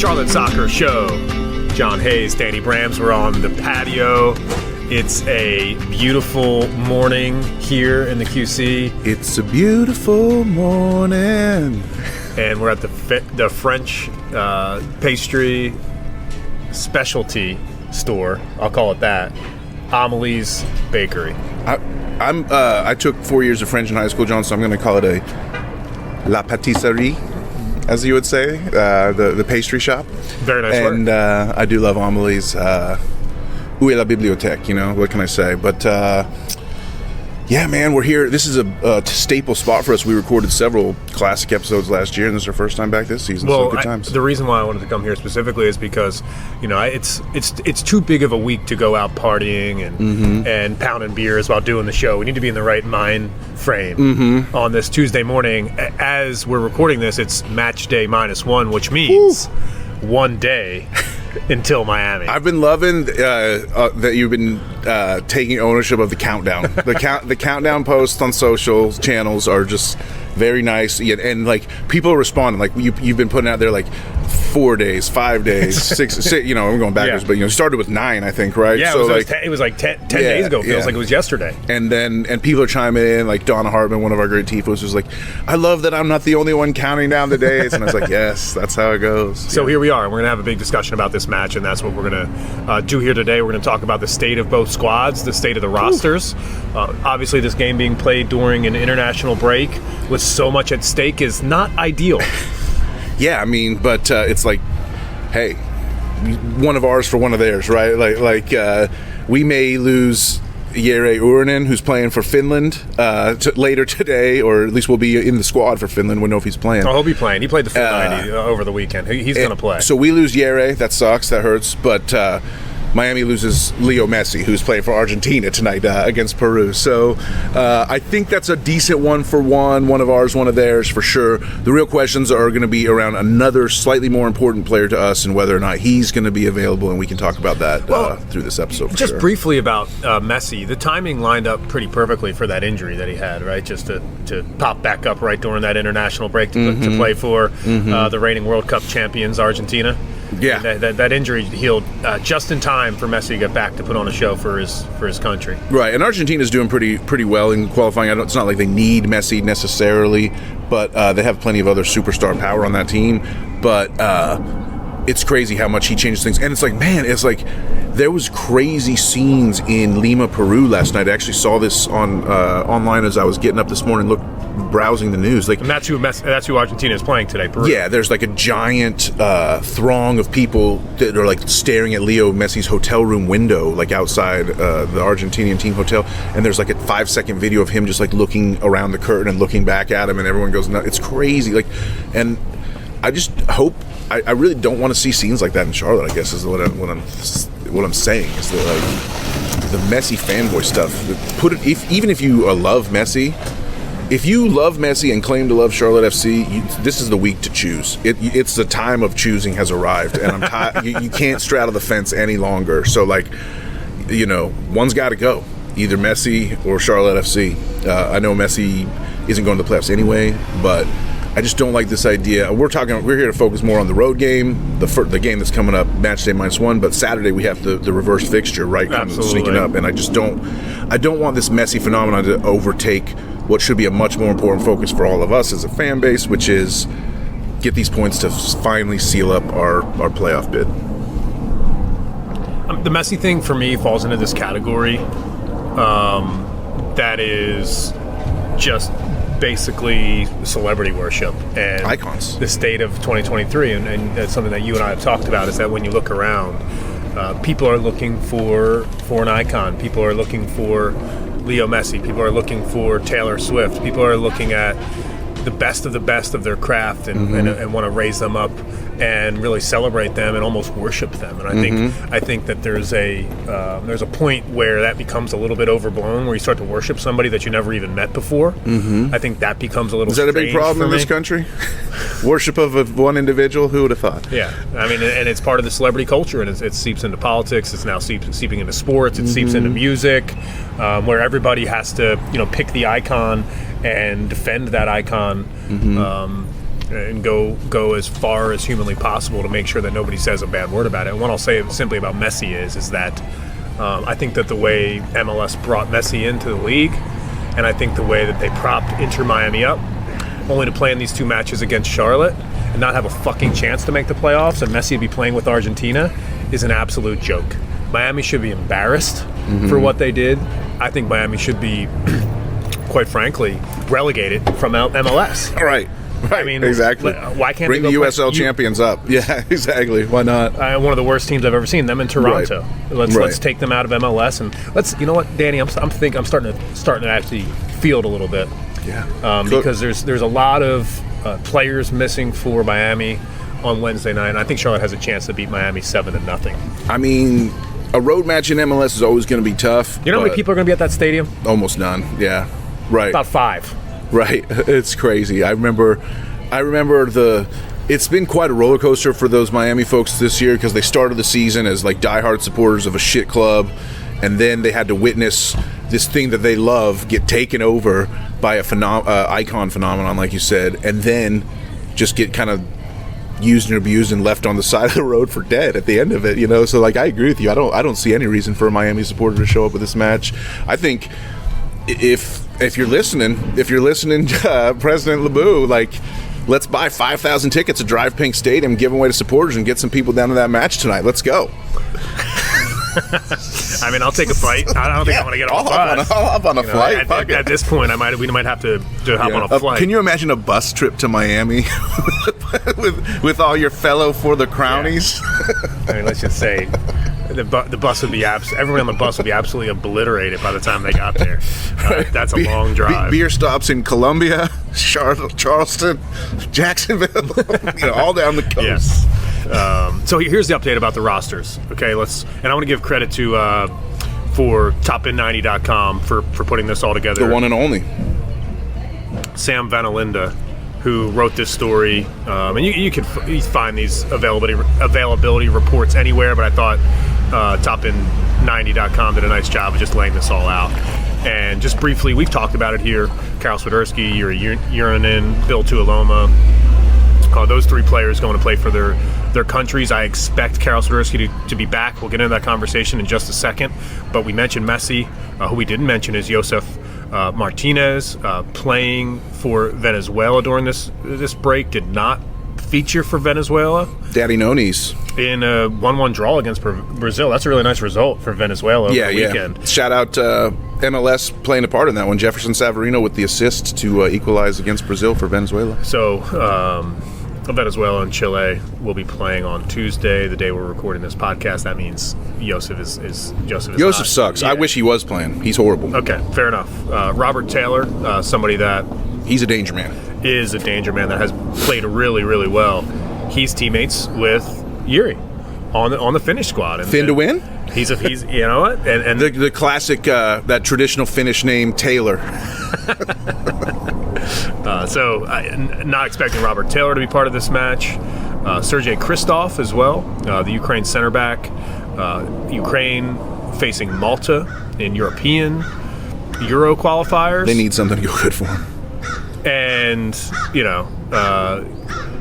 Charlotte Soccer Show. John Hayes, Danny Brams, we're on the patio. It's a beautiful morning here in the QC. It's a beautiful morning. And we're at the French pastry specialty store. I'll call it that. Amelie's Bakery. I took 4 years of French in high school, John, so I'm going to call it a La Pâtisserie, as you would say, the pastry shop. Very nice work. And I do love Amelie's. Où est la bibliothèque, you know, what can I say? But, yeah, man, we're here. This is a staple spot for us. We recorded several classic episodes last year, and this is our first time back this season, well, so good times. The reason why I wanted to come here specifically is because, you know, it's too big of a week to go out partying and pounding beers while doing the show. We need to be in the right mind frame on this Tuesday morning. As we're recording this, it's match day -1, which means 1 day until Miami. I've been loving that you've been taking ownership of the countdown. The countdown posts on social channels are just very nice, and like people are responding. Like you've been putting out there like 4 days, 5 days, six. You know, we're going backwards, but you know, started with 9, I think, right? Yeah, so it was like 10 days ago. It feels like it was yesterday. And people are chiming in. Like Donna Hartman, one of our great tifos, was like, "I love that I'm not the only one counting down the days." And I was like, "Yes, that's how it goes." So here we are, and we're gonna have a big discussion about this match, and that's what we're gonna do here today. We're gonna talk about the state of both squads, the state of the rosters. Obviously, this game being played during an international break with so much at stake is not ideal. Yeah, I mean, but it's like, hey, one of ours for one of theirs, right? Like we may lose Jere Uurinen, who's playing for Finland later today, or at least will be in the squad for Finland. We know if he's playing. Oh, he'll be playing. He played the full 90 over the weekend. He's going to play. So we lose Jere. That sucks. That hurts. But Miami loses Leo Messi, who's playing for Argentina tonight against Peru. So I think that's a decent one of ours, one of theirs for sure. The real questions are going to be around another slightly more important player to us and whether or not he's going to be available, and we can talk about that through this episode for just sure. Briefly about Messi, the timing lined up pretty perfectly for that injury that he had, right? Just to pop back up right during that international break to play for the reigning World Cup champions, Argentina. Yeah, that injury healed just in time for Messi to get back to put on a show for his country. Right, and Argentina's doing pretty well in qualifying. It's not like they need Messi necessarily, but they have plenty of other superstar power on that team. But it's crazy how much he changes things. And it's like, man, there was crazy scenes in Lima, Peru last night. I actually saw this online as I was getting up this morning, browsing the news. Like, and that's who Argentina is playing today, Peru. Yeah, there's like a giant throng of people that are like staring at Leo Messi's hotel room window, like outside the Argentinian team hotel. And there's like a 5-second video of him just like looking around the curtain and looking back at him, and everyone goes nuts. It's crazy. Like, and I just hope. I really don't want to see scenes like that in Charlotte, I guess, is what I'm saying, is that like the Messi fanboy stuff. Even if you love Messi, if you love Messi and claim to love Charlotte FC, this is the week to choose. It's the time of choosing has arrived, and I'm tired. You can't straddle the fence any longer. So, like, you know, one's got to go, either Messi or Charlotte FC. I know Messi isn't going to the playoffs anyway, but I just don't like this idea. We're here to focus more on the road game, the game that's coming up, match day -1. But Saturday we have the reverse fixture, right? Sneaking up, and I don't want this Messi phenomenon to overtake what should be a much more important focus for all of us as a fan base, which is get these points to finally seal up our playoff bid. The Messi thing for me falls into this category that is just basically celebrity worship and icons. The state of 2023, and that's something that you and I have talked about, is that when you look around, people are looking for an icon. People are looking for Leo Messi. People are looking for Taylor Swift. People are looking at the best of their craft and want to raise them up and really celebrate them and almost worship them. And I think that there's a point where that becomes a little bit overblown, where you start to worship somebody that you never even met before. I think that becomes a little. Is that a big problem in this country? Worship of one individual? Who would have thought? Yeah, I mean, and it's part of the celebrity culture, and it seeps into politics. It's now seeping into sports. It seeps into music, where everybody has to pick the icon and defend that icon. and go as far as humanly possible to make sure that nobody says a bad word about it. And what I'll say simply about Messi is that I think that the way MLS brought Messi into the league, and I think the way that they propped Inter Miami up, only to play in these 2 matches against Charlotte and not have a fucking chance to make the playoffs, and Messi be playing with Argentina, is an absolute joke. Miami should be embarrassed for what they did. I think Miami should be, quite frankly, relegated from MLS. Right. I mean, exactly. Why can't bring they the USL champions up? Yeah, exactly. Why not? One of the worst teams I've ever seen. Them in Toronto. Right. Let's take them out of MLS and let's. You know what, Danny? I'm starting to actually feel it a little bit. Yeah. Because there's a lot of players missing for Miami on Wednesday night, and I think Charlotte has a chance to beat Miami 7-0. I mean, a road match in MLS is always going to be tough. You know how many people are going to be at that stadium? Almost none. Yeah. Right. About 5. Right. It's crazy. I remember it's been quite a roller coaster for those Miami folks this year because they started the season as like diehard supporters of a shit club, and then they had to witness this thing that they love get taken over by a icon phenomenon, like you said, and then just get kind of used and abused and left on the side of the road for dead at the end of it, you know. So like, I agree with you. I don't see any reason for a Miami supporter to show up at this match. I think if you're listening, President Lebu, like, let's buy 5,000 tickets at Drive Pink Stadium, give them away to supporters, and get some people down to that match tonight. Let's go. I mean, I'll take a flight. I don't think I want to get on a bus. I'll hop on a flight. At this point, we might have to hop on a flight. Can you imagine a bus trip to Miami with all your fellow For the Crownies? Yeah. I mean, let's just say the bus would be everyone on the bus would be absolutely obliterated by the time they got there. That's a long drive. Beer stops in Columbia, Charleston, Jacksonville, all down the coast. Yes. So here's the update about the rosters. Okay, and I want to give credit to for topin90.com for putting this all together. The one and only Sam Vanalinda, who wrote this story, and you can find these availability reports anywhere, but I thought topin90.com did a nice job of just laying this all out. And just briefly, we've talked about it here. Karol Swiderski, Yuri Uranin, Bill Tuiloma, those 3 players going to play for their countries. I expect Karol Swiderski to be back. We'll get into that conversation in just a second. But we mentioned Messi. Who we didn't mention is Josef Martinez, playing for Venezuela during this break. Did not feature for Venezuela. Daddy Nonis. In a 1-1 draw against Brazil. That's a really nice result for Venezuela over the weekend. Yeah. Shout out MLS playing a part in that one. Jefferson Savarino with the assist to equalize against Brazil for Venezuela. So Venezuela and Chile will be playing on Tuesday, the day we're recording this podcast. That means Josef sucks. Yeah. I wish he was playing. He's horrible. Okay, fair enough. Robert Taylor, somebody that he's a danger man. Is a danger man that has played really, really well. He's teammates with Yuri on the Finnish squad. To win? He's you know what? And the classic that traditional Finnish name Taylor. So not expecting Robert Taylor to be part of this match. Sergei Kristov as well, the Ukraine center back. Ukraine facing Malta in European Euro qualifiers. They need something to go good for them. And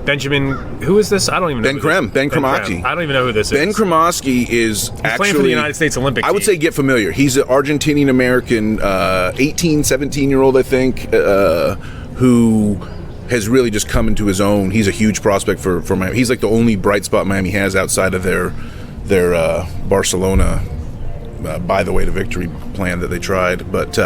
Benjamin, who is this? I don't even know. Ben Cremaschi. I don't even know who this is. Ben Cremaschi is actually playing for the United States Olympic team. I would say get familiar. He's an Argentinian American, 18, 17-year-old, I think, who has really just come into his own. He's a huge prospect for Miami. He's like the only bright spot Miami has outside of their Barcelona by the way to victory plan that they tried. But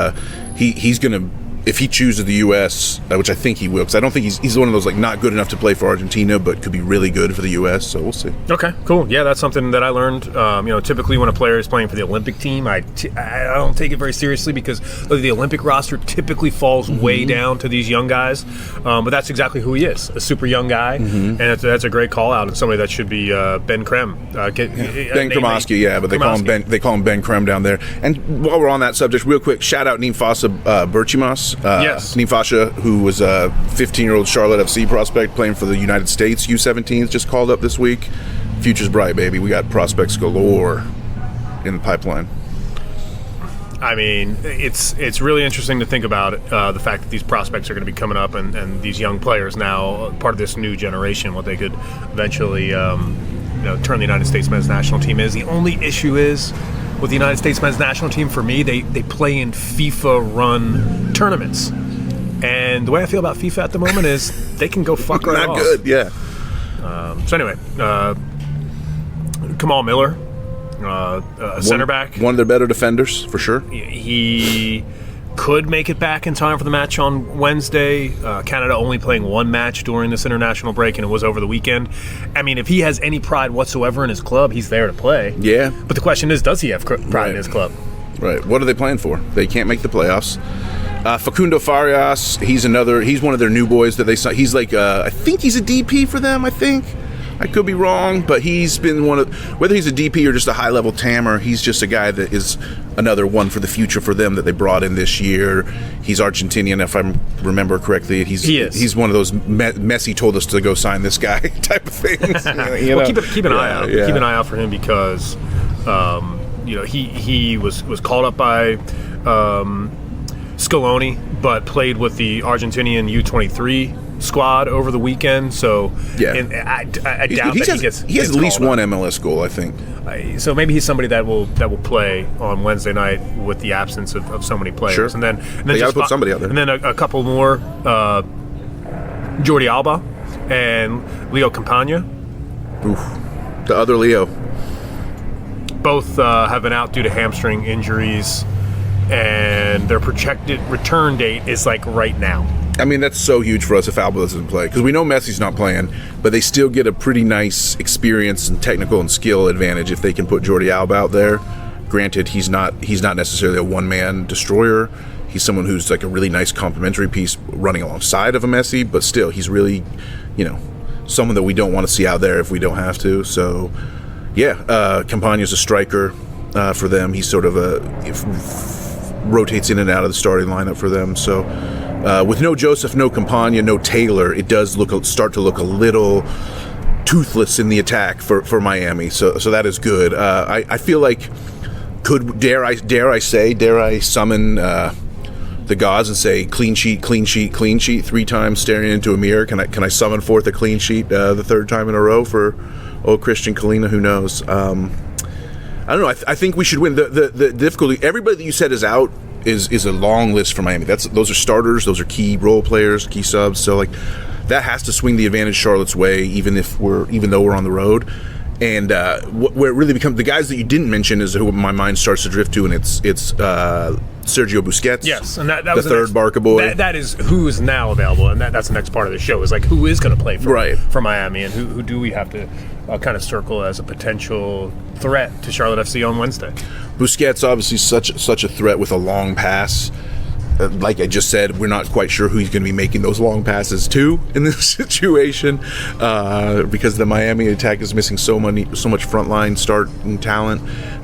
he's going to, if he chooses the U.S., which I think he will, because I don't think he's one of those like not good enough to play for Argentina, but could be really good for the U.S. So we'll see. Okay, cool. Yeah, that's something that I learned. Typically when a player is playing for the Olympic team, I don't take it very seriously because the Olympic roster typically falls way down to these young guys. But that's exactly who he is, a super young guy, and that's a great call out and somebody that should be Ben Krem. Ben Cremaschi, but they call him Ben Krem down there. And while we're on that subject, real quick, shout out Nimfasa Berchimas. Yes. Nimfasha, who was a 15-year-old Charlotte FC prospect playing for the United States U17s, just called up this week. Future's bright, baby. We got prospects galore in the pipeline. I mean, it's really interesting to think about the fact that these prospects are going to be coming up, and these young players now part of this new generation, what they could eventually turn the United States men's national team is. The only issue is with the United States men's national team, for me, they play in FIFA-run tournaments. And the way I feel about FIFA at the moment is they can go fuck right off. Not good, yeah. So anyway, Kamal Miller, center back. One of their better defenders, for sure. He could make it back in time for the match on Wednesday. Canada only playing one match during this international break, and it was over the weekend. I mean, if he has any pride whatsoever in his club, he's there to play. Yeah. But the question is, does he have pride in his club? Right. What are they playing for? They can't make the playoffs. Facundo Farias, he's one of their new boys that they saw. He's like, I think he's a DP for them, I could be wrong, but he's been whether he's a DP or just a high-level tammer, he's just a guy that is another one for the future for them that they brought in this year. He's Argentinian, if I remember correctly. He is. He's one of those Messi told us to go sign this guy type of things. Well, keep an eye out. Yeah. Keep an eye out for him because he was called up by Scaloni, but played with the Argentinian U23 squad over the weekend. So yeah, and I doubt that he gets. He has at least one MLS goal, I think. So maybe he's somebody that will play on Wednesday night with the absence of so many players. Sure. And then they got to put somebody out there. And then a couple more, Jordi Alba and Leo Campagna. Oof, the other Leo. Both have been out due to hamstring injuries, and their projected return date is like right now. I mean, that's so huge for us if Alba doesn't play, because we know Messi's not playing, but they still get a pretty nice experience and technical and skill advantage if they can put Jordi Alba out there. Granted, he's not necessarily a one-man destroyer. He's someone who's like a really nice complementary piece running alongside of a Messi, but still, he's really, someone that we don't want to see out there if we don't have to. So, yeah, Campagna's a striker for them. He's sort of rotates in and out of the starting lineup for them. So, with no Joseph, no Campagna, no Taylor, it does start to look a little toothless in the attack for Miami. So that is good. I feel like dare I summon the gods and say clean sheet 3 times staring into a mirror? Can I summon forth a clean sheet the third time in a row for Christian Kalina? Who knows? I don't know. I think we should win. The difficulty, everybody that you said is out is a long list for Miami. Those are starters. Those are key role players, key subs. So like that has to swing the advantage Charlotte's way, even though we're on the road. And where it really becomes the guys that you didn't mention is who my mind starts to drift to, and it's Sergio Busquets. Yes, and that the was third Barca boy. That is who is now available, and that's the next part of the show. Is like who is going to play for Miami, and who do we have to kind of circle as a potential threat to Charlotte FC on Wednesday? Busquets, obviously such a threat with a long pass. Like I just said, we're not quite sure who he's going to be making those long passes to in this situation because the Miami attack is missing so much frontline starting talent.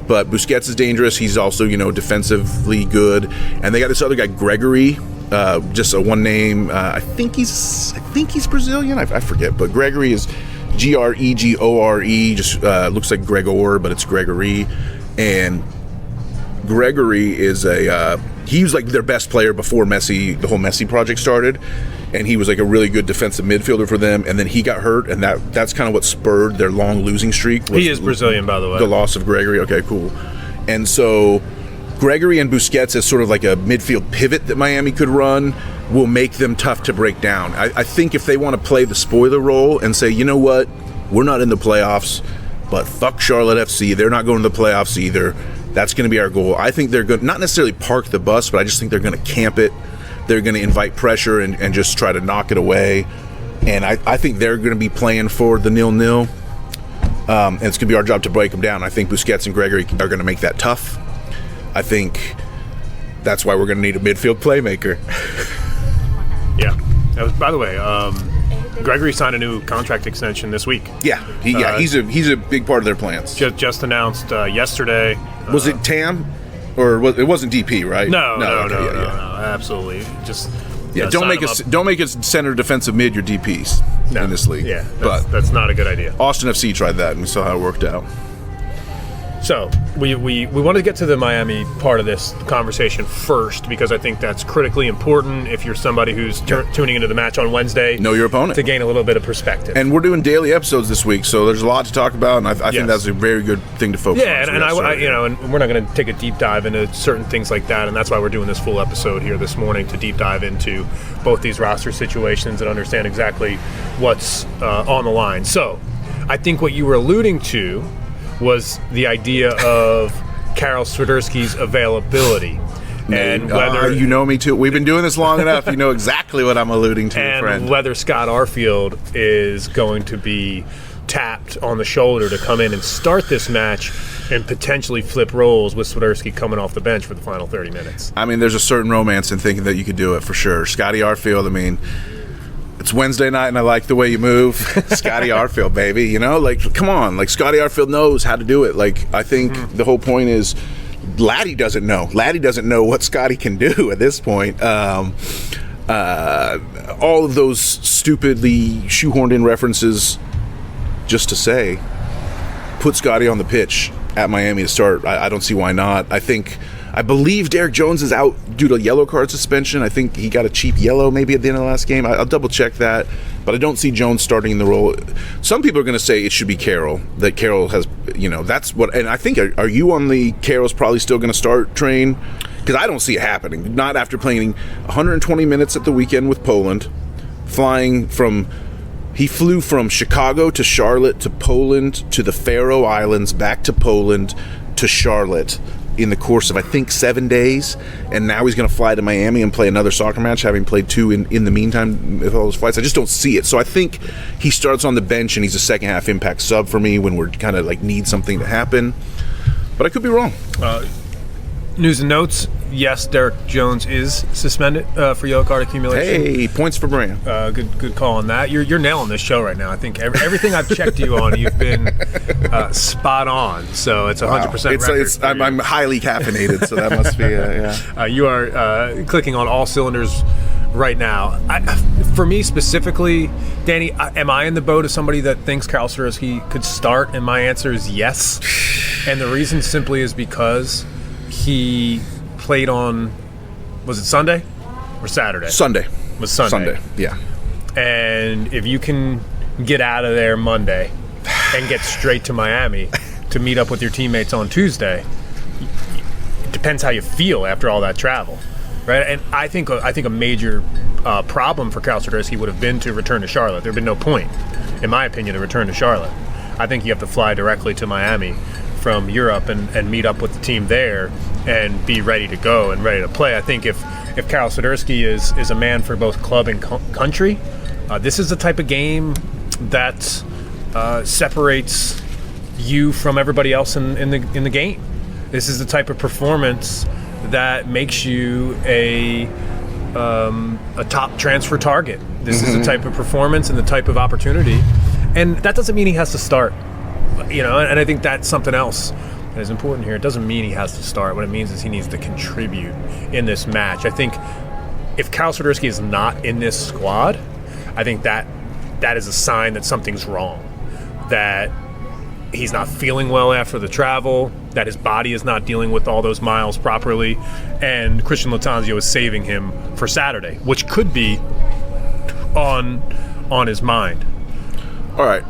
But Busquets is dangerous. He's also, defensively good. And they got this other guy, Gregory, just a one name. I think he's Brazilian. I forget, but Gregory is Gregore. Just looks like Gregor, but it's Gregory. And Gregory is he was like their best player before Messi, the whole Messi project started, and he was like a really good defensive midfielder for them. And then he got hurt, and that's kind of what spurred their long losing streak. He is Brazilian, by the way. The loss of Gregory. Okay, cool. And so Gregory and Busquets as sort of like a midfield pivot that Miami could run will make them tough to break down. I think if they want to play the spoiler role and say, you know what, we're not in the playoffs, but fuck Charlotte FC, they're not going to the playoffs either. That's going to be our goal. I think they're going to not necessarily park the bus, but I just think they're going to camp it. They're going to invite pressure and just try to knock it away. And I think they're going to be playing for the 0-0. And it's going to be our job to break them down. I think Busquets and Gregory are going to make that tough. I think that's why we're going to need a midfield playmaker. Yeah. By the way, Gregory signed a new contract extension this week. Yeah, he's a big part of their plans. Just announced yesterday. Was it TAM, or it wasn't DP, right? No, absolutely. Just don't make us center defensive mid your DPs in this league. Yeah, that's not a good idea. Austin FC tried that and we saw how it worked out. So we want to get to the Miami part of this conversation first, because I think that's critically important if you're somebody who's tuning into the match on Wednesday. Know your opponent. To gain a little bit of perspective. And we're doing daily episodes this week, so there's a lot to talk about, and I think that's a very good thing to focus on. Yeah, and and we're not going to take a deep dive into certain things like that, and that's why we're doing this full episode here this morning, to deep dive into both these roster situations and understand exactly what's on the line. So I think what you were alluding to was the idea of Karol Swiderski's availability. And whether you know me too. We've been doing this long enough. You know exactly what I'm alluding to, and friend. Whether Scott Arfield is going to be tapped on the shoulder to come in and start this match and potentially flip roles with Swiderski coming off the bench for the final 30 minutes. I mean, there's a certain romance in thinking that you could do it for sure. Scotty Arfield, I mean, it's Wednesday night and I like the way you move. Scotty Arfield, baby. You know, like, come on. Like, Scotty Arfield knows how to do it. Like, I think the whole point is Laddie doesn't know. Laddie doesn't know what Scotty can do at this point. All of those stupidly shoehorned in references just to say, put Scotty on the pitch at Miami to start. I don't see why not. I believe Derek Jones is out due to yellow card suspension. I think he got a cheap yellow maybe at the end of the last game. I'll double check that, but I don't see Jones starting in the role. Some people are going to say it should be Karol, that Karol has, that's what, and I think, are you on the Karol's probably still going to start train? Because I don't see it happening. Not after playing 120 minutes at the weekend with Poland, he flew from Chicago to Charlotte to Poland to the Faroe Islands, back to Poland to Charlotte in the course of, I think, 7 days, and now he's going to fly to Miami and play another soccer match, having played 2 in the meantime with all those flights. I just don't see it. So I think he starts on the bench, and he's a second-half impact sub for me when we're kind of like need something to happen. But I could be wrong. News and notes. Yes, Derek Jones is suspended for yellow card accumulation. Hey, points for Bram. Good call on that. You're nailing this show right now. I think everything I've checked you on, you've been spot on. So it's 100% record. I'm highly caffeinated, so that must be yeah. You are clicking on all cylinders right now. For me specifically, Danny, am I in the boat of somebody that thinks Karol Swiderski could start? And my answer is yes. And the reason simply is because he played on, was it Sunday or Saturday? Sunday. It was Sunday. Yeah. And if you can get out of there Monday and get straight to Miami to meet up with your teammates on Tuesday, it depends how you feel after all that travel, right? And I think a major problem for Karol Swiderski would have been to return to Charlotte. There would have been no point, in my opinion, to return to Charlotte. I think you have to fly directly to Miami from Europe and meet up with the team there and be ready to go and ready to play. I think if Karol Swiderski is a man for both club and country, this is the type of game that separates you from everybody else in the game. This is the type of performance that makes you a top transfer target. This is the type of performance and the type of opportunity, and that doesn't mean he has to start. And I think that's something else that is important here. It doesn't mean he has to start. What it means is he needs to contribute in this match. I think if Karol Swiderski is not in this squad, I think that is a sign that something's wrong, that he's not feeling well after the travel, that his body is not dealing with all those miles properly, and Christian Lattanzio is saving him for Saturday, which could be on his mind. All right.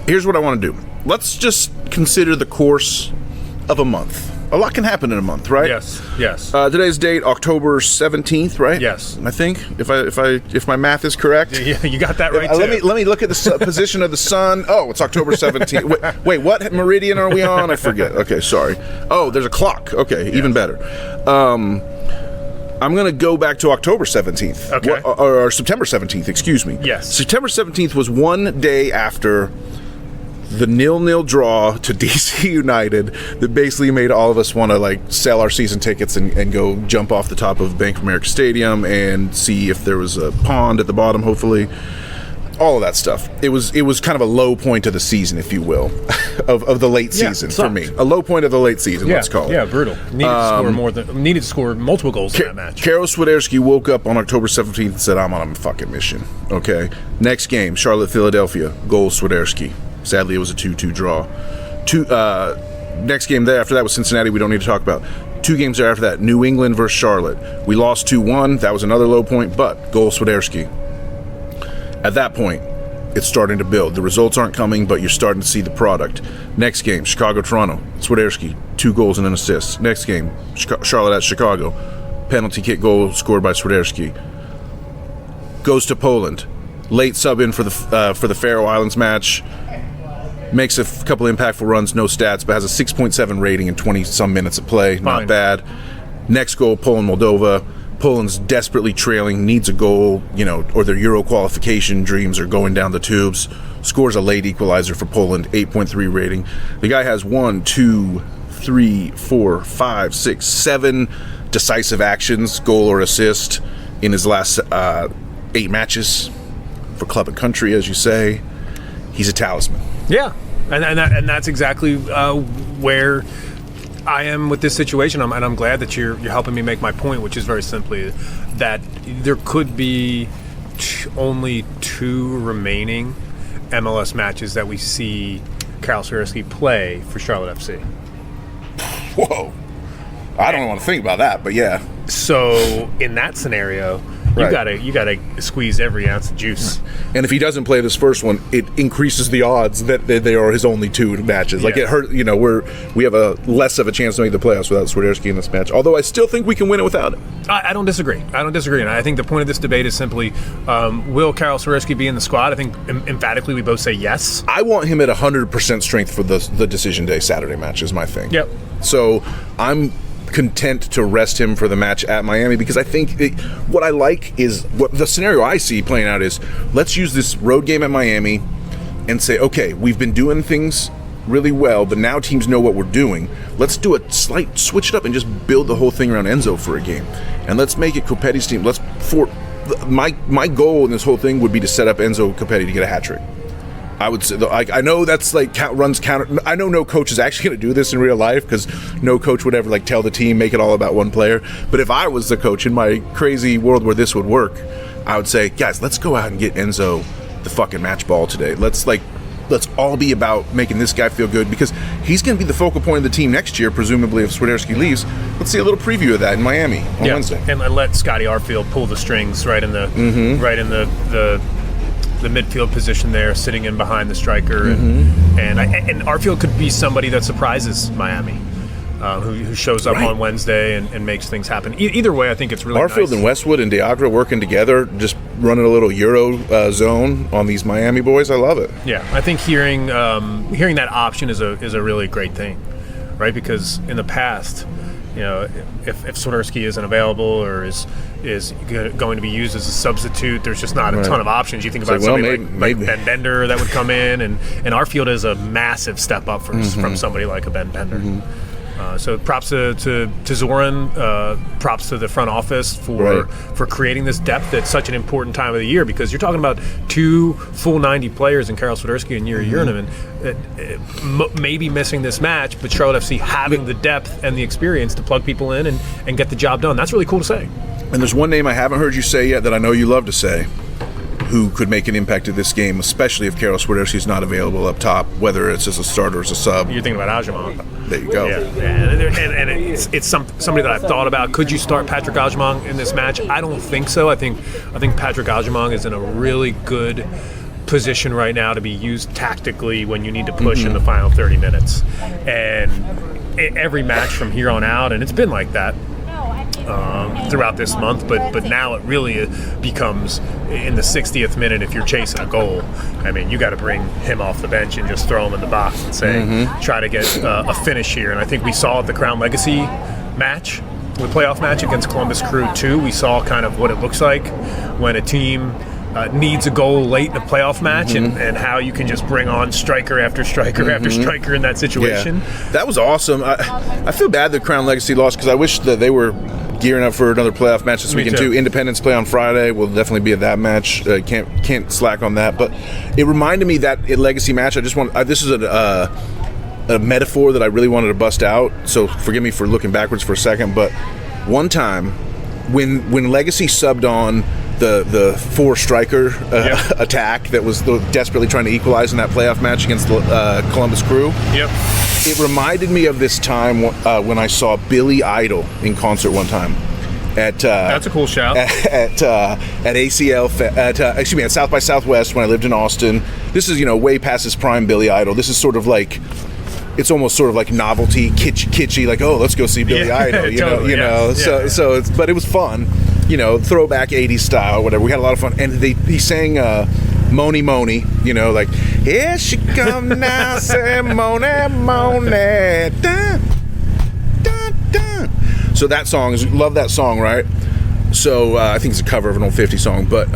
Here's what I want to do. Let's just consider the course of a month. A lot can happen in a month, right? Yes. Today's date, October 17th, right? Yes. I think, if my math is correct. Yeah, you got that right, too. Let me look at the position of the sun. Oh, it's October 17th. Wait, what meridian are we on? I forget. Okay, sorry. Oh, there's a clock. Okay, even better. I'm going to go back to October 17th. Okay. Or September 17th, excuse me. Yes. September 17th was one day after the 0-0 draw to DC United that basically made all of us want to sell our season tickets and go jump off the top of Bank of America Stadium and see if there was a pond at the bottom, hopefully. All of that stuff. It was kind of a low point of the season, if you will, of the late season for me. A low point of the late season, let's call it. Yeah, brutal. Needed to score multiple goals in that match. Karol Swiderski woke up on October 17th and said, I'm on a fucking mission. Okay. Next game, Charlotte, Philadelphia, goal Swiderski. Sadly, it was a 2-2 draw. next game there after that was Cincinnati. We don't need to talk about. 2 games there after that, New England versus Charlotte. We lost 2-1. That was another low point, but goal Swiderski. At that point, it's starting to build. The results aren't coming, but you're starting to see the product. Next game, Chicago-Toronto. Swiderski, 2 goals and an assist. Next game, Charlotte at Chicago. Penalty kick goal scored by Swiderski. Goes to Poland. Late sub in for the Faroe Islands match. Makes a couple impactful runs, no stats, but has a 6.7 rating in 20-some minutes of play. Not Fine. bad. Next goal, Poland-Moldova. Poland's desperately trailing, needs a goal, or their Euro qualification dreams are going down the tubes. Scores a late equalizer for Poland, 8.3 rating. The guy has 1, 2, 3, 4, 5, 6, 7 decisive actions, goal or assist, in his last 8 matches for club and country, as you say. He's a talisman. Yeah, and that's exactly where I am with this situation, and I'm glad that you're helping me make my point, which is very simply that there could be only 2 remaining MLS matches that we see Karol Swiderski play for Charlotte FC. Whoa. I don't want to think about that, but yeah. So in that scenario, Right. you gotta squeeze every ounce of juice. And if he doesn't play this first one, it increases the odds that they are his only 2 matches. Like, Yeah. it hurt, we have a less of a chance to make the playoffs without Swiderski in this match. Although I still think we can win it without him. I don't disagree. And I think the point of this debate is simply, will Karol Swiderski be in the squad? I think emphatically we both say yes. I want him at 100% strength for the decision day Saturday match is my thing. Yep. So I'm content to rest him for the match at Miami, because I think what I like is what the scenario I see playing out is, let's use this road game at Miami and say, okay, we've been doing things really well, but now teams know what we're doing. Let's do a slight switch it up and just build the whole thing around Enzo for a game, and let's make it Copetti's team. My goal in this whole thing would be to set up Enzo Copetti to get a hat trick. I would say, I know that's runs counter. I know no coach is actually going to do this in real life, because no coach would ever tell the team, make it all about one player. But if I was the coach in my crazy world where this would work, I would say, guys, let's go out and get Enzo the fucking match ball today. Let's all be about making this guy feel good, because he's going to be the focal point of the team next year, presumably, if Swiderski leaves. Let's see a little preview of that in Miami on Wednesday. And let Scotty Arfield pull the strings right in the midfield position there, sitting in behind the striker, and Arfield could be somebody that surprises Miami, who shows up on Wednesday and makes things happen. Either way, I think it's really Arfield nice. and Westwood and Diagra working together, just running a little Euro zone on these Miami boys. I love it. Yeah, I think hearing that option is a really great thing, right? Because in the past, if Swiderski isn't available or is going to be used as a substitute, there's just not a ton of options. You think about somebody like Ben Bender that would come in, and Arfield is a massive step up from somebody like a Ben Bender. So props to Zoran, props to the front office for creating this depth at such an important time of the year, because you're talking about 2 full 90 players in Karol Swiderski and Yuri Yurneman maybe missing this match, but Charlotte FC having the depth and the experience to plug people in and get the job done. That's really cool to say. And there's one name I haven't heard you say yet that I know you love to say, who could make an impact in this game, especially if Karol Swiderski is not available up top, whether it's as a starter or as a sub. You're thinking about Ajamon. There you go. Yeah. And it's somebody that I've thought about. Could you start Patrick Ajamon in this match? I don't think so. I think Patrick Ajamon is in a really good position right now to be used tactically when you need to push in the final 30 minutes. And every match from here on out, and it's been like that throughout this month, but now it really becomes in the 60th minute. If you're chasing a goal, I mean, you got to bring him off the bench and just throw him in the box and say, try to get a finish here. And I think we saw at the Crown Legacy match, the playoff match against Columbus Crew 2, we saw kind of what it looks like when a team needs a goal late in a playoff match, and how you can just bring on striker after striker after striker in that situation. Yeah. That was awesome. I feel bad that Crown Legacy lost, because I wish that they were gearing up for another playoff match this weekend too. Independence play on Friday. We'll definitely be at that match. Can't slack on that. But it reminded me that Legacy match. This is a metaphor that I really wanted to bust out. So forgive me for looking backwards for a second. But one time when Legacy subbed on the 4-striker attack that was desperately trying to equalize in that playoff match against the Columbus Crew. Yep. It reminded me of this time when I saw Billy Idol in concert one time. That's a cool shout. At South by Southwest when I lived in Austin. This is, way past his prime Billy Idol. This is sort of like, it's almost sort of like novelty, kitschy, like, oh, let's go see Billy Idol, but it was fun, throwback 80s style, whatever. We had a lot of fun. And he sang Moni Moni, like, here she come now, say Moni Moni, dun, dun, dun. So that song, love that song, right? So I think it's a cover of an old 50 song, but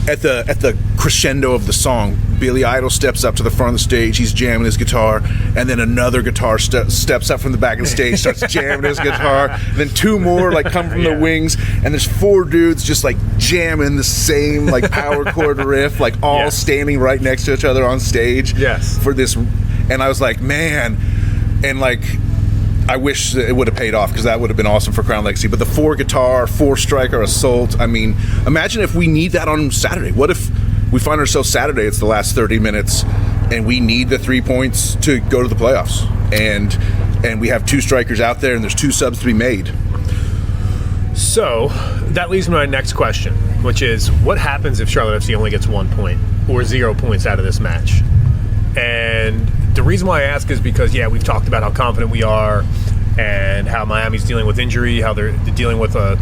at the crescendo of the song, Billy Idol steps up to the front of the stage. He's jamming his guitar, and then another guitar steps up from the back of the stage, starts jamming his guitar. And then two more come from the wings, and there's four dudes just jamming the same power chord riff, all standing right next to each other on stage. Yes. For this, and I was like, man, and I wish it would have paid off because that would have been awesome for Crown Legacy. But the four guitar, four striker assault, I mean, imagine if we need that on Saturday. What if we find ourselves Saturday, it's the last 30 minutes, and we need the 3 points to go to the playoffs. And we have two strikers out there, and there's two subs to be made. So that leads me to my next question, which is, what happens if Charlotte FC only gets 1 point or 0 points out of this match? And the reason why I ask is because, we've talked about how confident we are and how Miami's dealing with injury, how they're dealing with a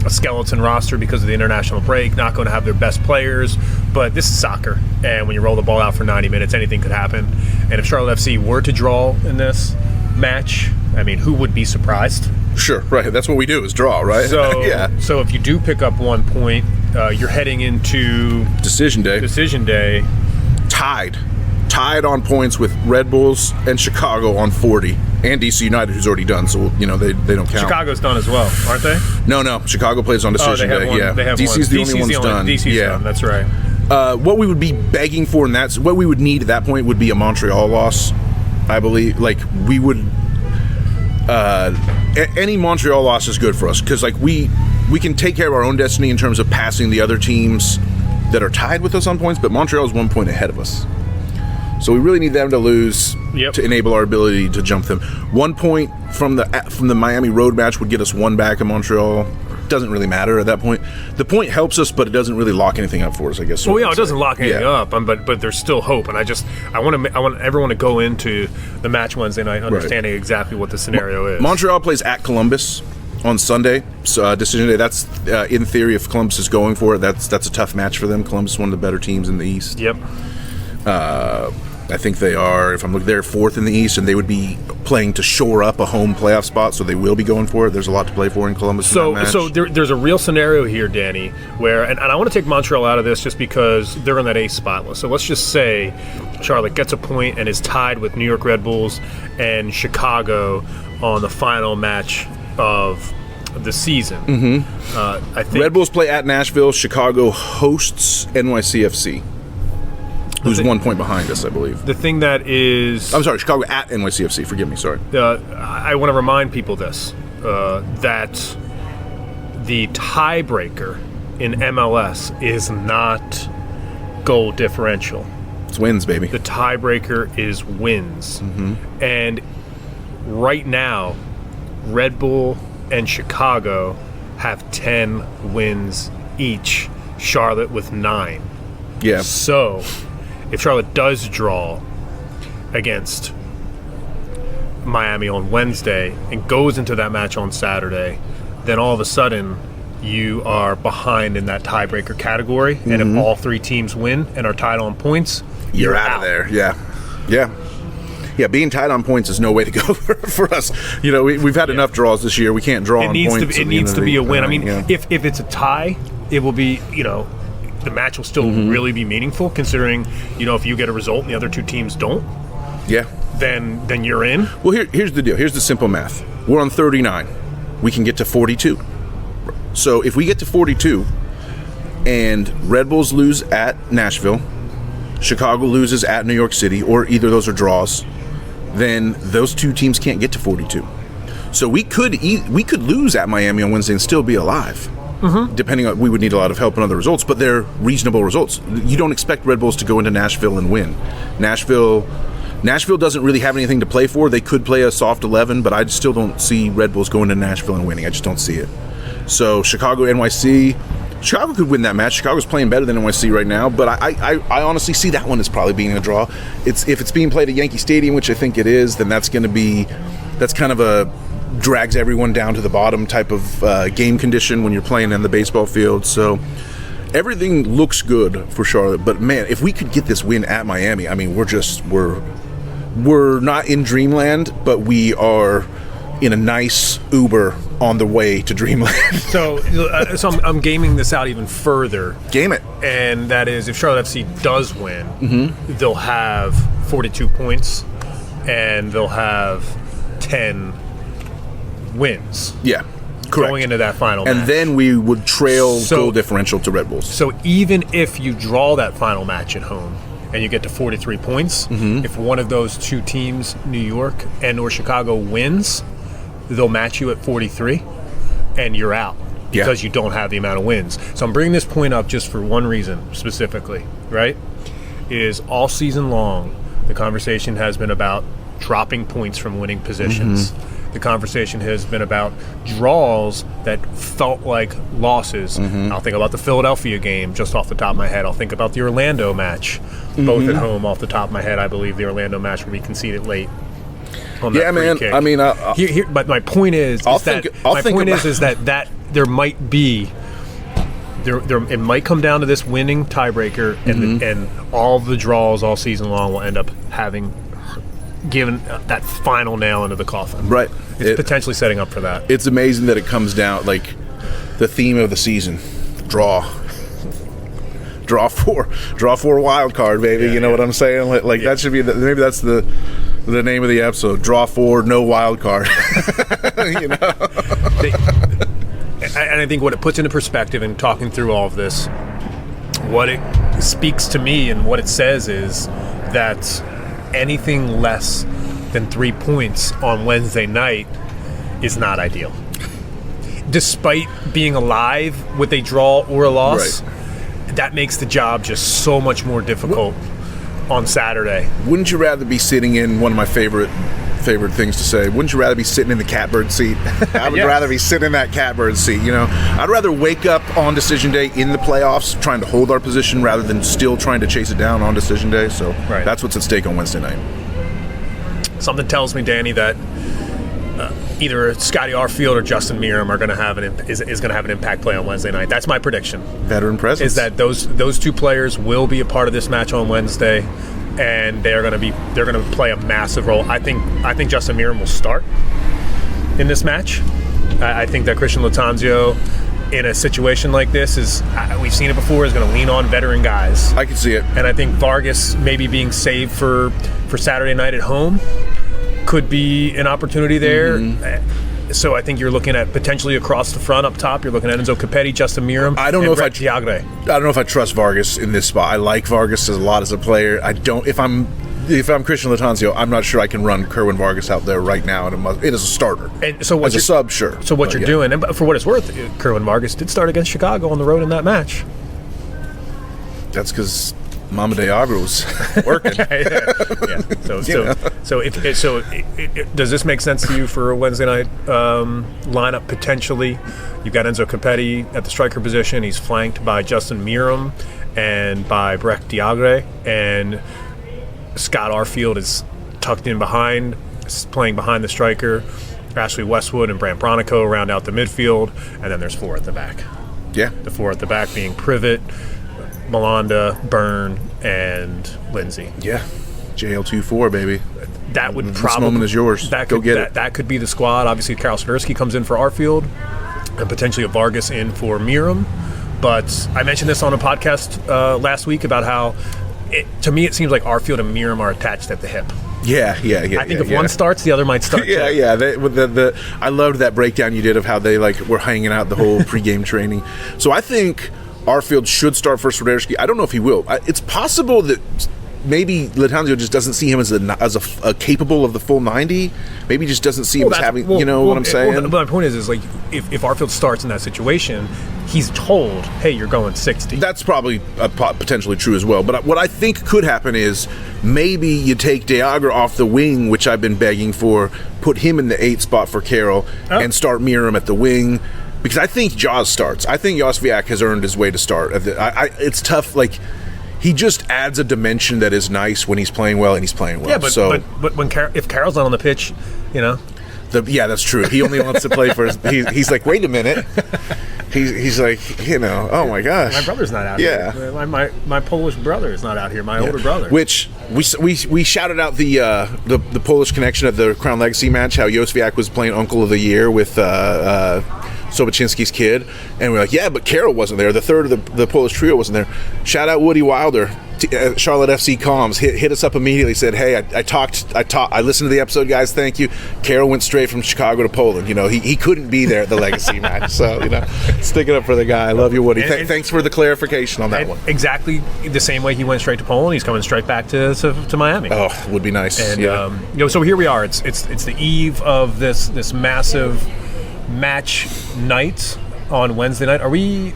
skeleton roster because of the international break, not going to have their best players. But this is soccer, and when you roll the ball out for 90 minutes, anything could happen. And if Charlotte FC were to draw in this match, I mean, who would be surprised? Sure, right. That's what we do, is draw, right? So, So if you do pick up 1 point, you're heading into Decision Day. Tied on points with Red Bulls and Chicago on 40, and DC United, who's already done, so they don't count. Chicago's done as well, aren't they? No, Chicago plays on Decision Day. They have DC's one. the only one's done. DC's done, that's right. What we would be begging for, and that's what we would need at that point, would be a Montreal loss, I believe. We would any Montreal loss is good for us, because we can take care of our own destiny in terms of passing the other teams that are tied with us on points, but Montreal is 1 point ahead of us. So we really need them to lose to enable our ability to jump them. 1 point from the Miami road match would get us one back in Montreal. Doesn't really matter at that point. The point helps us, but it doesn't really lock anything up for us, I guess. Well, it doesn't lock anything up, but there's still hope. And I want everyone to go into the match Wednesday night understanding exactly what the scenario is. Montreal plays at Columbus on Sunday, so Decision Day. That's in theory, if Columbus is going for it, that's a tough match for them. Columbus is one of the better teams in the East. Yep. I think they are, if I'm looking, they're fourth in the East, and they would be playing to shore up a home playoff spot, so they will be going for it. There's a lot to play for in Columbus. So there's a real scenario here, Danny, where, and I want to take Montreal out of this just because they're in that ace spot. So let's just say Charlotte gets a point and is tied with New York Red Bulls and Chicago on the final match of the season. Mm-hmm. I think Red Bulls play at Nashville. Chicago hosts NYCFC. Who's 1 point behind us, I believe. The thing that is... I'm sorry, Chicago at NYCFC. Forgive me, sorry. I want to remind people this, that the tiebreaker in MLS is not goal differential. It's wins, baby. The tiebreaker is wins. Mm-hmm. And right now, Red Bull and Chicago have 10 wins each. Charlotte with 9. Yeah. So... if Charlotte does draw against Miami on Wednesday and goes into that match on Saturday, then all of a sudden you are behind in that tiebreaker category. Mm-hmm. And if all three teams win and are tied on points, you're out of there. Yeah, being tied on points is no way to go for us. We've had enough draws this year. We can't draw on points. It needs to be a win. If it's a tie, it will be, the match will still really be meaningful, considering, if you get a result and the other two teams don't, then you're in. Well, here's the deal. Here's the simple math. We're on 39. We can get to 42. So if we get to 42 and Red Bulls lose at Nashville, Chicago loses at New York City, or either of those are draws, then those two teams can't get to 42. So we could lose at Miami on Wednesday and still be alive. Mm-hmm. Depending on, we would need a lot of help in other results, but they're reasonable results. You don't expect Red Bulls to go into Nashville and win. Nashville Nashville doesn't really have anything to play for. They could play a soft 11, but I still don't see Red Bulls going to Nashville and winning. I just don't see it. So Chicago, NYC. Chicago could win that match. Chicago's playing better than NYC right now, but I honestly see that one as probably being a draw. If it's being played at Yankee Stadium, which I think it is, then that's kind of a drags everyone down to the bottom type of game condition when you're playing in the baseball field. So everything looks good for Charlotte, but man, if we could get this win at Miami, I mean, we're not in dreamland, but we are in a nice Uber on the way to dreamland. So I'm gaming this out even further. Game it. And that is, if Charlotte FC does win, they'll have 42 points, and they'll have 10 wins. Yeah, correct. Going into that final match. And then we would trail goal differential to Red Bulls. So even if you draw that final match at home, and you get to 43 points, if one of those two teams, New York and or Chicago, wins, they'll match you at 43, and you're out because you don't have the amount of wins. So I'm bringing this point up just for one reason specifically, right? Is all season long, the conversation has been about dropping points from winning positions. The conversation has been about draws that felt like losses. I'll think about the Philadelphia game just off the top of my head. I'll think about the Orlando match, both at home off the top of my head. I believe the Orlando match where we conceded late. Yeah, man. Kick. I mean, but my point is that there might be it might come down to this winning tiebreaker, and all the draws all season long will end up having given that final nail into the coffin. Right. It's potentially setting up for that. It's amazing that it comes down, like, the theme of the season, draw for wild card, baby. You know what I'm saying? Like that should be maybe that's the name of the episode. Draw for no wild card. You know. And I think what it puts into perspective in talking through all of this, what it speaks to me and what it says is that anything less than 3 points on Wednesday night is not ideal. Despite being alive with a draw or a loss, that makes the job just so much more difficult on Saturday. Wouldn't you rather be sitting in one of my favorite things to say? Wouldn't you rather be sitting in the catbird seat? I would rather be sitting in that catbird seat. You know, I'd rather wake up on decision day in the playoffs trying to hold our position rather than still trying to chase it down on decision day. So that's what's at stake on Wednesday night. Something tells me, Danny, that either Scotty Arfield or Justin Meram are going to have is going to have an impact play on Wednesday night. That's my prediction. Veteran presence is that those two players will be a part of this match on Wednesday, and they're going to play a massive role. I think Justin Meram will start in this match. I think that Christian Lattanzio, in a situation like this, we've seen it before, is going to lean on veteran guys. I can see it. And I think Vargas maybe being saved for Saturday night at home could be an opportunity there. So I think you're looking at potentially across the front up top. You're looking at Enzo Capetti, Justin Meram, I don't know if I trust Vargas in this spot. I like Vargas a lot as a player. I don't. If I'm Christian Lattanzio, I'm not sure I can run Kerwin Vargas out there right now it is a starter. And so as a sub, sure. So what you're doing, and for what it's worth, Kerwin Vargas did start against Chicago on the road in that match. That's because Mama de Agro's working. Does this make sense to you for a Wednesday night lineup potentially? You've got Enzo Capetti at the striker position. He's flanked by Justin Meram and by Breck Diagre, and Scott Arfield is tucked in behind, playing behind the striker. Ashley Westwood and Brant Bronico round out the midfield, and then there's four at the back. Yeah. The four at the back being Privet, Malanda, Byrne, and Lindsay. Yeah. JL24, baby. That would this probably... moment is yours. Go get it. That could be the squad. Obviously, Karol Swiderski comes in for Arfield, and potentially a Vargas in for Meram. But I mentioned this on a podcast last week about how, to me, it seems like Arfield and Meram are attached at the hip. Yeah. I think if one starts, the other might start. Yeah. I loved that breakdown you did of how they were hanging out the whole pregame training. So I think Arfield should start for Swiderski. I don't know if he will. It's possible that maybe Lattanzio just doesn't see him as a capable of the full 90. Maybe he just doesn't see him as having, what I'm saying? But my point is like, if Arfield starts in that situation, he's told, hey, you're going 60. That's probably potentially true as well. But what I think could happen is maybe you take Deagra off the wing, which I've been begging for, put him in the 8 spot for Karol, and start Miram at the wing. Because I think Jaws starts. I think Josviak has earned his way to start. It's tough. Like, he just adds a dimension that is nice when he's playing well, and he's playing well. Yeah, but when if Karol's not on the pitch, that's true. He only wants to play for he's like, wait a minute. He's like, oh my gosh. My brother's not out here. My Polish brother is not out here. My older brother. Which we shouted out the Polish connection at the Crown Legacy match, how Josviak was playing Uncle of the Year with Sobaczynski's kid, and we're like, yeah, but Karol wasn't there. The third of the Polish trio wasn't there. Shout out Woody Wilder, Charlotte FC comms, hit us up immediately. Said, hey, I listened to the episode, guys. Thank you. Karol went straight from Chicago to Poland. He couldn't be there at the Legacy match, so stick it up for the guy. I love you, Woody. Thanks for the clarification on that one. Exactly the same way he went straight to Poland, he's coming straight back to Miami. Oh, would be nice. And so here we are. It's the eve of this massive match night on Wednesday night. What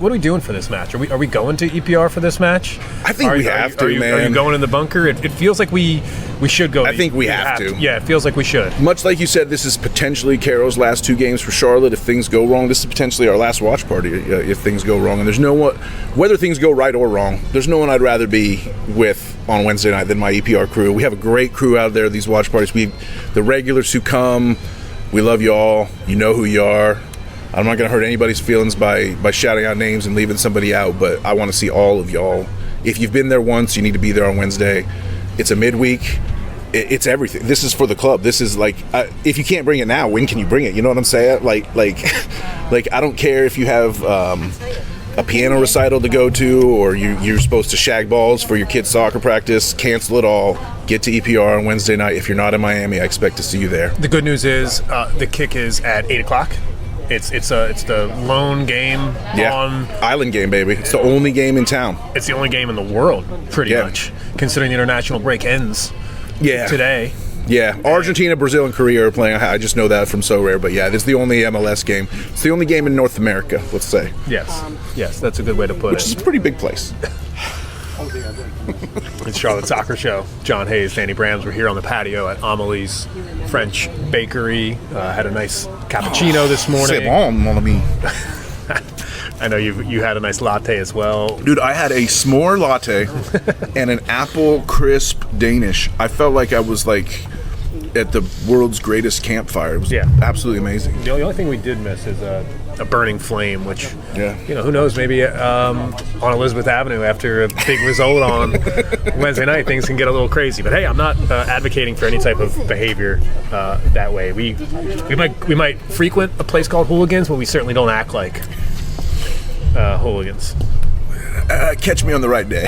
are we doing for this match? Are we going to EPR for this match? I think we have to, man. Are you going in the bunker? It feels like we should go. I think we have to. Yeah, it feels like we should. Much like you said, this is potentially Karol's last 2 games for Charlotte. If things go wrong, this is potentially our last watch party if things go wrong. And there's no one, whether things go right or wrong, there's no one I'd rather be with on Wednesday night than my EPR crew. We have a great crew out there, these watch parties. The regulars who come, we love you all. You know who you are. I'm not going to hurt anybody's feelings by shouting out names and leaving somebody out, but I want to see all of y'all. If you've been there once, you need to be there on Wednesday. It's a midweek. It's everything. This is for the club. This is like, if you can't bring it now, when can you bring it? You know what I'm saying? Like I don't care if you have a piano recital to go to, or you're supposed to shag balls for your kid's soccer practice. Cancel it all. Get to EPR on Wednesday night. If you're not in Miami, I expect to see you there. The good news is the kick is at 8 o'clock. It's the lone game on Island game, baby. It's the only game in town. It's the only game in the world, pretty much, considering the international break ends today. Yeah, Argentina, Brazil, and Korea are playing. I just know that from So Rare, but yeah, this is the only MLS game. It's the only game in North America, let's say. Yes, that's a good way to put it. Which is a pretty big place. It's Charlotte Soccer Show. John Hayes, Danny Brams. We're here on the patio at Amelie's French Bakery. Had a nice cappuccino this morning. C'est bon, mon ami. I know you had a nice latte as well. Dude, I had a s'more latte and an apple crisp Danish. I felt like I was at the world's greatest campfire. It was absolutely amazing. The only thing we did miss is a burning flame, which, who knows, maybe on Elizabeth Avenue after a big result on Wednesday night, things can get a little crazy. But hey, I'm not advocating for any type of behavior that way. We might frequent a place called Hooligans, but we certainly don't act like hooligans. Catch me on the right day.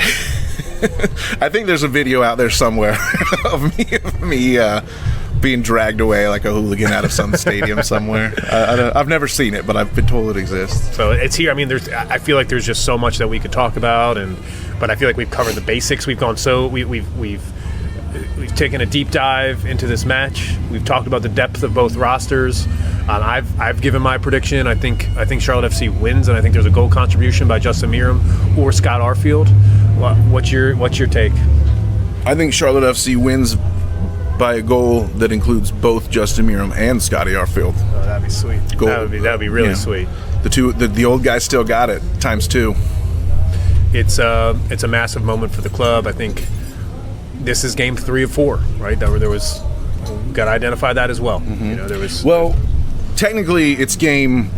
I think there's a video out there somewhere of me being dragged away like a hooligan out of some stadium somewhere. I've never seen it, but I've been told it exists. So it's here. I mean, I feel like there's just so much that we could talk about, but I feel like we've covered the basics. We've gone we've taken a deep dive into this match. We've talked about the depth of both rosters. I've given my prediction. I think Charlotte FC wins, and I think there's a goal contribution by Justin Miram or Scott Arfield. What's your take? I think Charlotte FC wins by a goal that includes both Justin Miram and Scotty Arfield. Oh, that'd be sweet. That would be really sweet. The old guys still got it ×2. It's a massive moment for the club. I think this is game 3 of 4, right? There was got to identify that as well. Mm-hmm. There was technically it's game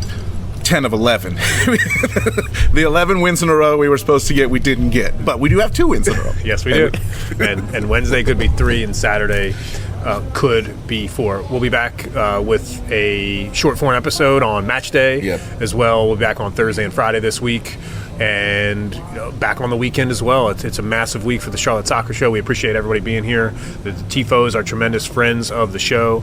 10 of 11. The 11 wins in a row we were supposed to get, we didn't get. But we do have 2 wins in a row. Yes, we do. And Wednesday could be 3, and Saturday could be 4. We'll be back with a short form episode on match day as well. We'll be back on Thursday and Friday this week. And back on the weekend as well. It's a massive week for the Charlotte Soccer Show. We appreciate everybody being here. The TIFOs are tremendous friends of the show.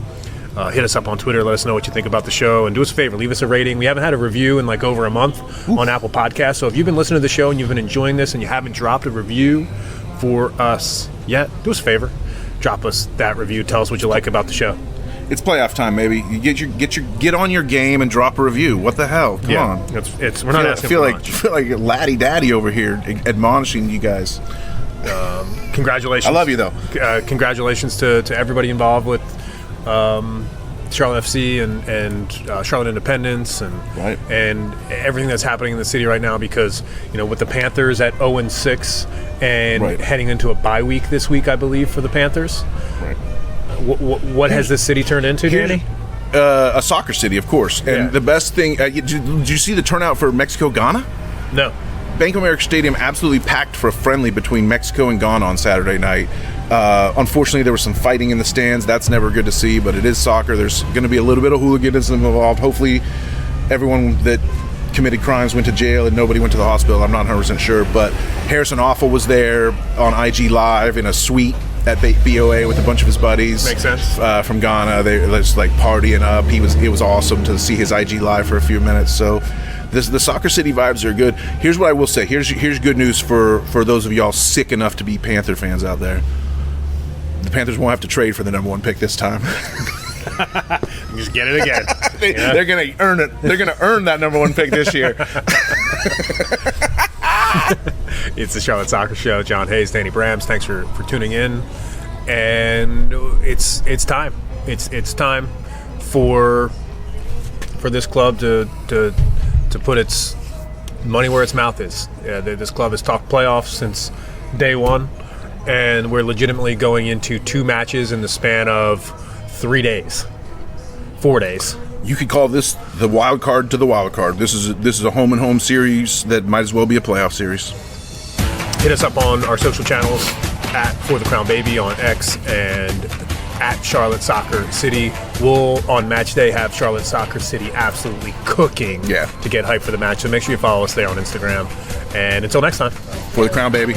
Hit us up on Twitter. Let us know what you think about the show. And do us a favor. Leave us a rating. We haven't had a review in over a month on Apple Podcasts. So if you've been listening to the show and you've been enjoying this and you haven't dropped a review for us yet, do us a favor. Drop us that review. Tell us what you like about the show. It's playoff time, maybe. You get on your game and drop a review. What the hell? Come on. We're not asking for much. I feel like Laddie Daddy over here admonishing you guys. Congratulations. I love you, though. Congratulations to everybody involved with Charlotte FC and Charlotte Independence and everything that's happening in the city right now, because, with the Panthers at 0-6 and heading into a bye week this week, I believe, for the Panthers. Right. What has this city turned into, Danny? A soccer city, of course. And the best thing, did you see the turnout for Mexico-Ghana? No. Bank of America Stadium absolutely packed for a friendly between Mexico and Ghana on Saturday night. Unfortunately, there was some fighting in the stands. That's never good to see, but it is soccer. There's going to be a little bit of hooliganism involved. Hopefully, everyone that committed crimes went to jail and nobody went to the hospital. I'm not 100% sure, but Harrison Awful was there on IG Live in a suite at BOA with a bunch of his buddies. Makes sense. From Ghana. They were just like partying up. It was awesome to see his IG Live for a few minutes. So the Soccer City vibes are good. Here's what I will say. Here's good news for those of y'all sick enough to be Panther fans out there. The Panthers won't have to trade for the number 1 pick this time. Just get it again. They're going to earn it. They're going to earn that number 1 pick this year. It's the Charlotte Soccer Show. John Hayes, Danny Brams. Thanks for tuning in. And it's time. It's time for this club to put its money where its mouth is. This club has talked playoffs since day one, and we're legitimately going into 2 matches in the span of 3 days, 4 days. You could call this the wild card to the wild card. This is a home and home series that might as well be a playoff series. Hit us up on our social channels at For the Crown Baby on X and at Charlotte Soccer City. We'll, on match day, have Charlotte Soccer City absolutely cooking to get hyped for the match. So make sure you follow us there on Instagram. And until next time. For the Crown Baby.